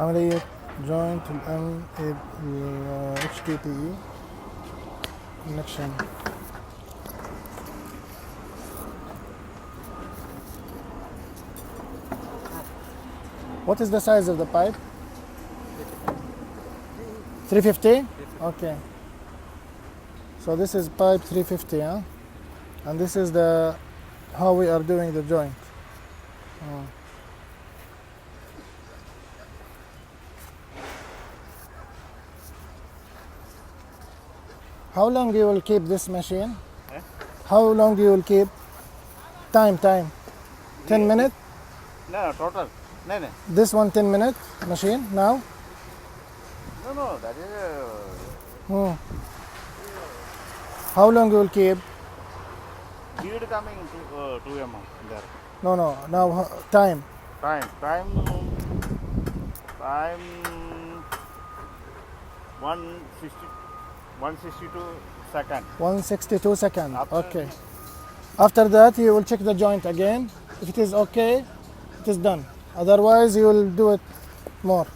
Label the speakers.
Speaker 1: عملية joint HDPE connection. What is the size of the pipe? 350? Okay. So this is pipe 350, huh? And this is the how we are doing the joint. Oh. How long you will keep this machine?
Speaker 2: Eh?
Speaker 1: How long you will keep? Time. 10 minutes?
Speaker 2: No, total. No.
Speaker 1: This one 10 minute machine now?
Speaker 2: No, that is
Speaker 1: How long you will keep?
Speaker 2: lead coming to 2 mm there.
Speaker 1: No, now time.
Speaker 2: Time 162 seconds.
Speaker 1: 162 seconds.
Speaker 2: Absolutely.
Speaker 1: Okay. After that you will check the joint again. If it is okay, it is done. Otherwise you will do it more.